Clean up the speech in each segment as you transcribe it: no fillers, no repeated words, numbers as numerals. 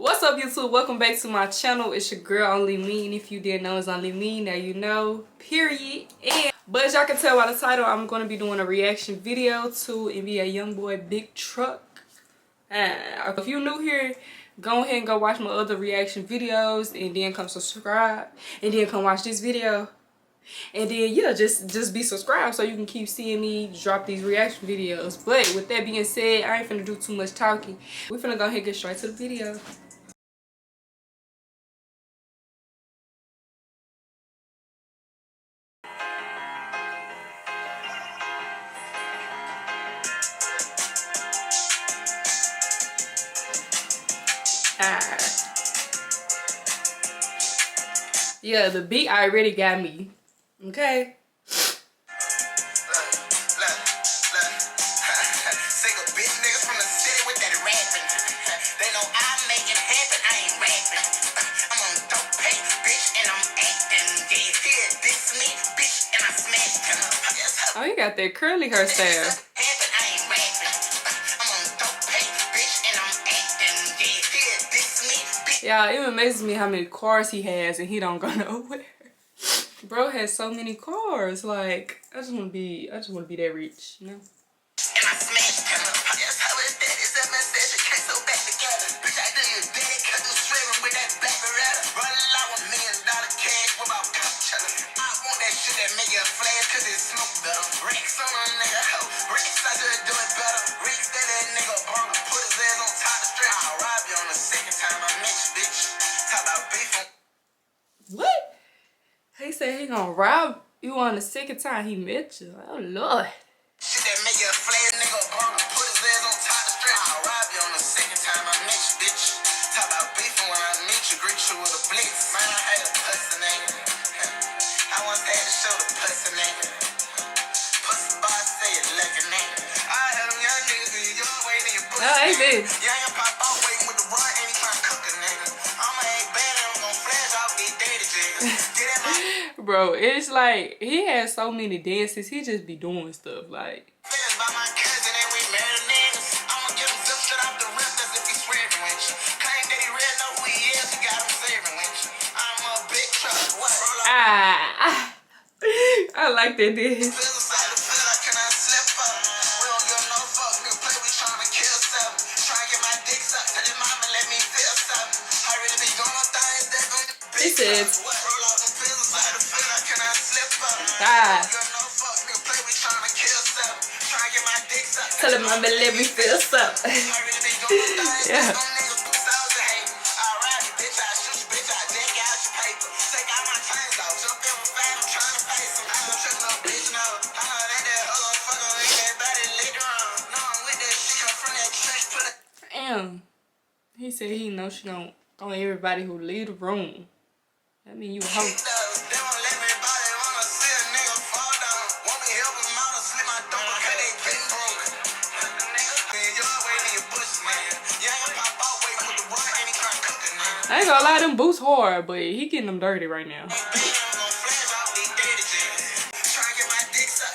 What's up, YouTube? Welcome back to my channel. It's your girl Only Me, and if you didn't know, it's Only Me. Now you know, period. But as y'all can tell by the title, I'm going to be doing a reaction video to NBA YoungBoy Big Truck. If you're new here, go ahead and go watch my other reaction videos, and then come subscribe, and then come watch this video. And then yeah, just be subscribed so you can keep seeing me drop these reaction videos. But with that being said, I ain't finna do too much talking. We finna go ahead and get straight to the video. Yeah, the beat already got me. Okay. Oh, you got that curly hairstyle. Yeah, it amazes me how many cars he has and he don't go nowhere. Bro has so many cars. Like, I just wanna be that rich, you know? What? He said he gonna rob you on the second time he met you. Oh Lord. Shit that make you a flat nigga put his ass on top of the street. I'll rob you on the second time I met you, bitch. Talk about beefing when I meet you, greet you with a blitz. Man, I had a pussy nigga. I once had to show the pussy nigga. Pussy boss say it like a nigga. I had them young niggas in your way, nigga. No, I did. Young pop out waiting with the run, and he trying to cook a nigga. I'ma ain't bad, I'm gonna flash off these daddy jiggers. Bro, it's like he has so many dances, he just be doing stuff like. I like that dance. He said, tell him I'ma let me feel something. Yeah. Damn. He said he knows she don't on everybody who leave the room. That mean you a hoe. I ain't gonna lie, them boots hard, but he getting them dirty right now.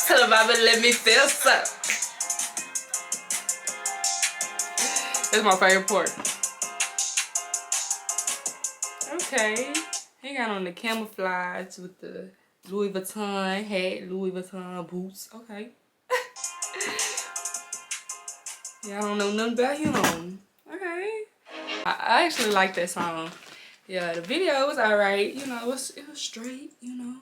Tell him I'ma let me feel something. That's my favorite part. Okay. He got on the camouflage with the Louis Vuitton hat, Louis Vuitton boots. Okay. Yeah, I don't know nothing about him. Okay. I actually like that song. Yeah, the video was alright. You know, it was straight, you know.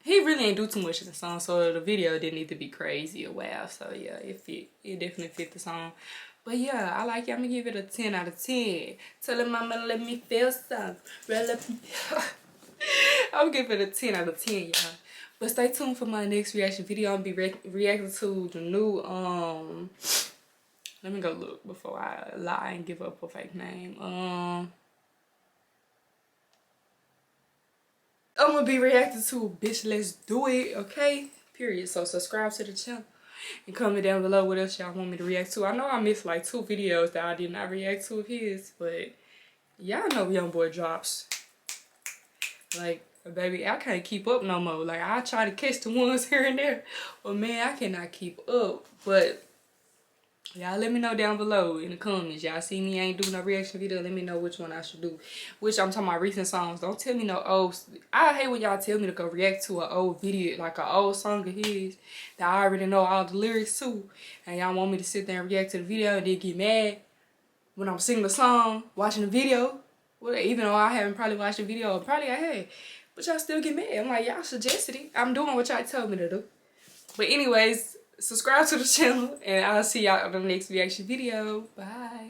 He really didn't do too much in the song, so the video didn't need to be crazy or wow. So yeah, it fit. It definitely fit the song. But yeah, I like it. I'm gonna give it a 10 out of 10. Tell him I'ma let me feel something. I'm gonna give it a 10 out of 10, y'all. But stay tuned for my next reaction video. I'm gonna be reacting to the new let me go look before I lie and give up a fake name. I'm gonna be reacting to Bitch Let's Do It, okay? Period. So subscribe to the channel and comment down below what else y'all want me to react to. I know I missed like 2 videos that I did not react to of his, but y'all know YoungBoy drops. Like, baby, I can't keep up no more. Like, I try to catch the ones here and there, but man, I cannot keep up. But Y'all let me know down below in the comments. Y'all see me ain't do no reaction video. Let me know which one I should do. Which I'm talking about recent songs. Don't tell me no old. I hate when y'all tell me to go react to an old video, like an old song of his that I already know all the lyrics to. And y'all want me to sit there and react to the video and then get mad when I'm singing the song, watching the video. Well, even though I haven't probably watched the video, probably I had. But y'all still get mad. I'm like, y'all suggested it. I'm doing what y'all told me to do. But anyways, subscribe to the channel and I'll see y'all on the next reaction video. Bye.